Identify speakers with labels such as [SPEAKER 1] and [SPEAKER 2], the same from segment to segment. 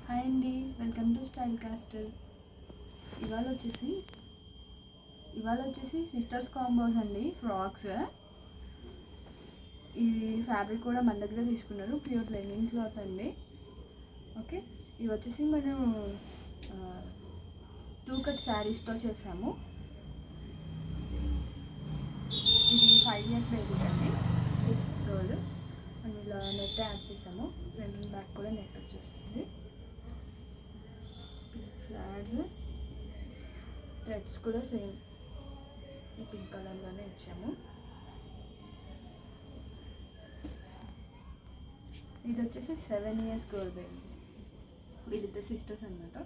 [SPEAKER 1] Hi అండి, welcome to style castle. ఇవాళ వచ్చేసి సిస్టర్స్ కాంబోస్ అండి, ఫ్రాక్స్. ఈ ఫ్యాబ్రిక్ కూడా మన దగ్గర తీసుకున్నారు, ప్యూర్ లెనిన్ క్లాత్ అండి. ఓకే, ఇవి వచ్చేసి మనం 2 కట్ శారీస్తో చేసాము. ఇది 5 years బేబీ అండి, రోజు మనం ఇలా నెట్ యాడ్ చేసాము. ఫ్రంట్ అండ్ బ్యాక్ కూడా నెట్ వచ్చేస్తుంది. ఫ్లాగ్స్ థ్రెడ్స్ కూడా సేమ్ ఈ పింక్ కలర్లోనే ఇచ్చాము. ఇది వచ్చేసి 7 years గర్ల్ బేబీ, వీళ్ళిద్దరు సిస్టర్స్ అన్నమాట.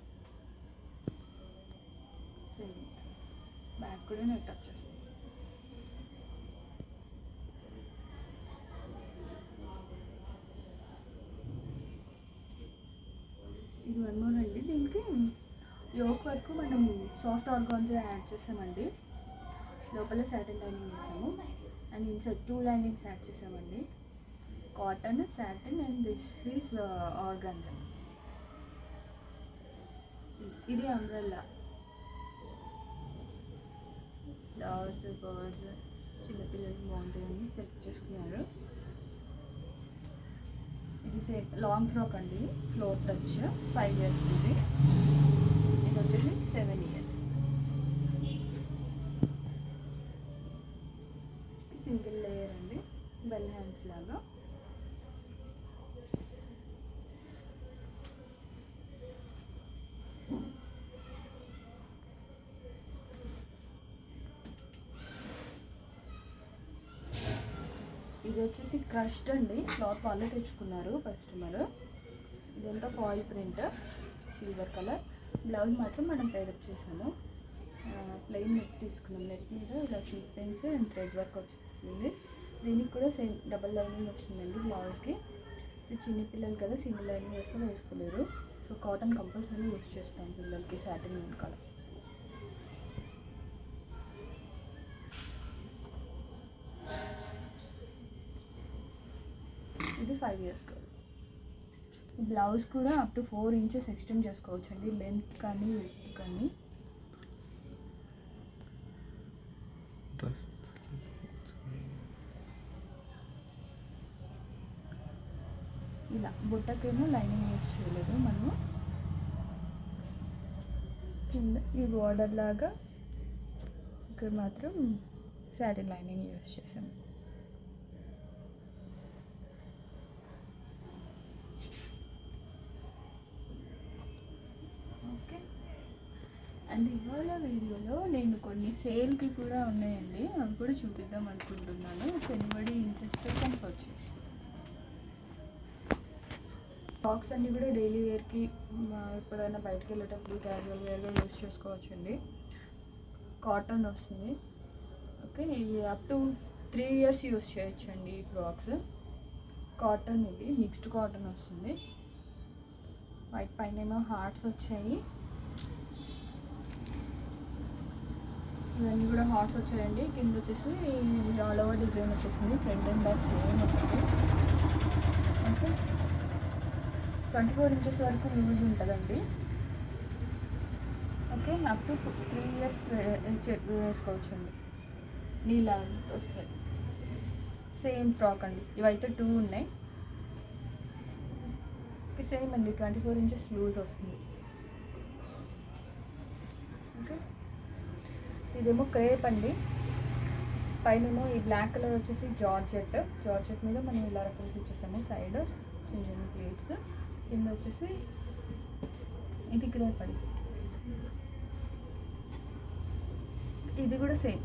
[SPEAKER 1] సేమ్ బ్యాక్ కూడా నెట్ వచ్చేస్తుంది. ఇది 1 more అండి. దీనికి యోక్ వరకు మనం సాఫ్ట్ ఆర్గాన్జా యాడ్ చేసామండి. లోపల సాటిన్ లైనింగ్ వేసాము అండ్ ఇన్సైడ్ 2 లైనింగ్స్ యాడ్ చేసామండి. Cotton, satin and this is organza. ఇది అంబ్రెల్లా. ఫ్లవర్స్, బర్డ్స్, చిన్నపిల్లలకి బాగుంటుందని సెలెక్ట్ చేసుకున్నారు. ఇది సేమ్ లాంగ్ ఫ్రాక్ అండి, ఫ్లోర్ టచ్, 5 years ఇది. ఇది వచ్చేసి 7 years. సింగిల్ లేయర్ అండి, బెల్ హ్యాండ్స్ లాగా. ఇది వచ్చేసి క్రష్డ్ అండి, క్లాత్ వాళ్ళే తెచ్చుకున్నారు కస్టమర్. ఇదంతా foil print, silver colour. Blouse మాత్రం మనం పేరప్ చేసాము. ప్లెయిన్ నెట్ తీసుకున్నాం. నెట్ మీద ఇలా సీక్వెన్స్ అండ్ థ్రెడ్ వర్క్ వచ్చేసింది. దీనికి కూడా సేమ్ డబల్ లైనింగ్ వస్తుందండి బ్లౌజ్కి. ఇది చిన్న పిల్లలు కదా, సింగిల్ లైనింగ్ వేస్తే వేసుకోలేరు. సో కాటన్ కంపల్సరీ యూస్ చేస్తాం పిల్లలకి, సాటిన్ కలర్. ఇది 5 years గర్ల్. బ్లౌజ్ కూడా అప్ టు 4 inches ఎక్స్టెండ్ చేసుకోవచ్చు అండి, లెంత్ కానీ విడ్త్ కానీ. ఇలా బుట్టకేమో లైనింగ్ యూజ్ చేయలేదు మనము. కింద ఈ బార్డర్ లాగా ఇక్కడ మాత్రం సాటిన్ లైనింగ్ యూజ్ చేసాము. ఓకే, అండ్ ఇవాళ వీడియోలో నేను కొన్ని సేల్కి కూడా ఉన్నాయండి, అవి కూడా చూపిద్దాం అనుకుంటున్నాను. ఎనిబడి ఇంట్రెస్టెడ్ కనుక వచ్చేసి బాక్స్ అన్నీ కూడా డైలీ వేర్కి, ఎప్పుడైనా బయటకు వెళ్ళేటప్పుడు క్యాజువల్ వేర్గా యూజ్ చేసుకోవచ్చండి. కాటన్ వస్తుంది. ఓకే, ఇవి అప్ టు 3 years యూజ్ చేయొచ్చండి ఈ ఫ్రాక్స్. కాటన్, ఇది మిక్స్డ్ కాటన్ వస్తుంది. వైట్ పైన ఏమో హార్ట్స్ వచ్చాయి. ఇవన్నీ కూడా హార్ట్స్ వచ్చాయండి. కింద వచ్చేసి ఆల్ ఓవర్ డిజైన్ వచ్చేసింది. ఫ్రంట్ అండ్ బ్యాక్ సేమ్ ఉంటుంది. ఓకే, 24 inches వరకు లూజ్ ఉంటుందండి. ఓకే, అప్ టు 3 years వేసుకోవచ్చండి. నీలా వస్తాయి. సేమ్ ఫ్రాక్ అండి. ఇవైతే 2 ఉన్నాయి. సేమ్ అండి, 24 inches లూజ్ వస్తుంది. ఓకే, ఇదేమో క్రేప్ అండి. పైనేమో ఈ బ్లాక్ కలర్ వచ్చేసి జార్జెట్ మీద మనం ఇలా రెఫరెన్స్ ఇచ్చేసాము. సైడ్ చిన్న చిన్న ప్లేట్స్, కింద వచ్చేసి ఇది క్రేప్ అండి. ఇది కూడా same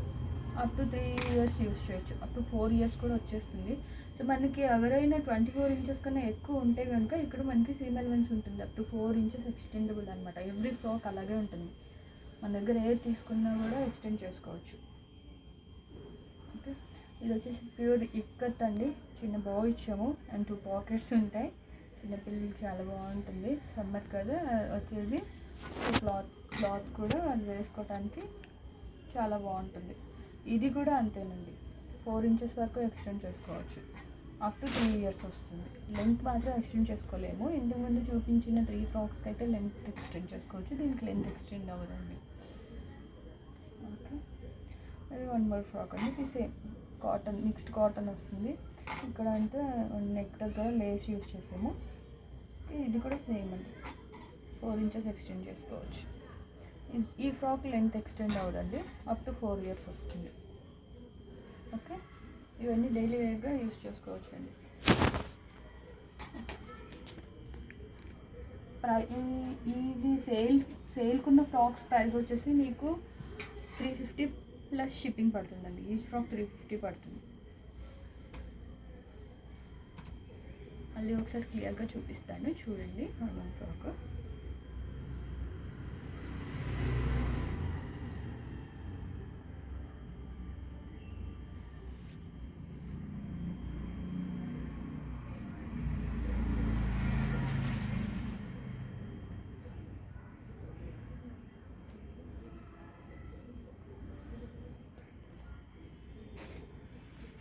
[SPEAKER 1] up to 3 years use చేయొచ్చు. అప్ టు 4 years కూడా వచ్చేస్తుంది. సో మనకి ఎవరైనా 24 inches కన్నా ఎక్కువ ఉంటే కనుక ఇక్కడ మనకి సీమ్ ఎలిమెంట్స్ ఉంటుంది. అప్ టు 4 inches ఎక్స్టెండబుల్ అనమాట. ఎవ్రీ ఫ్రాక్ అలాగే ఉంటుంది. మన దగ్గర ఏది తీసుకున్నా కూడా ఎక్స్టెండ్ చేసుకోవచ్చు. ఓకే, ఇది వచ్చేసి ప్యూర్ ఇక్కత్ అండి. చిన్న బౌ ఇచ్చాము అండ్ 2 pockets ఉంటాయి. చిన్నపిల్లలకి చాలా బాగుంటుంది. సమ్మర్ కదా వచ్చేది. క్లాత్ కూడా అది వేసుకోవడానికి చాలా బాగుంటుంది. ఇది కూడా అంతేనండి, 4 inches వరకు ఎక్స్టెండ్ చేసుకోవచ్చు. అప్ టు 3 ఇయర్స్ వస్తుంది. లెంత్ మాత్రం ఎక్స్టెండ్ చేసుకోలేము. ఇంతకుముందు చూపించిన 3 ఫ్రాక్స్కి అయితే లెంత్ ఎక్స్టెండ్ చేసుకోవచ్చు, దీనికి లెంత్ ఎక్స్టెండ్ అవ్వదండి. ఓకే, అది 1 మోర్ ఫ్రాక్ అండి. ఇది సేమ్ కాటన్, మిక్స్డ్ కాటన్ వస్తుంది. ఇక్కడ అంతా నెక్ దగ్గర లేస్ యూస్ చేసాము. ఇది కూడా సేమ్ అండి, 4 ఇంచెస్ ఎక్స్టెండ్ చేసుకోవచ్చు. ఈ ఫ్రాక్ లెంత్ ఎక్స్టెండ్ అవ్వదండి, అప్ టు 4 ఇయర్స్ వస్తుంది. ఓకే, ఇవన్నీ డైలీ వేర్గా యూస్ చేసుకోవచ్చు అండి. ఇది సేల్కున్న ఫ్రాక్స్ ప్రైస్ వచ్చేసి మీకు 350 ప్లస్ షిప్పింగ్ పడుతుందండి. ఈచ్ ఫ్రాక్ 350 పడుతుంది. మళ్ళీ ఒకసారి క్లియర్గా చూపిస్తాను చూడండి. Normal frock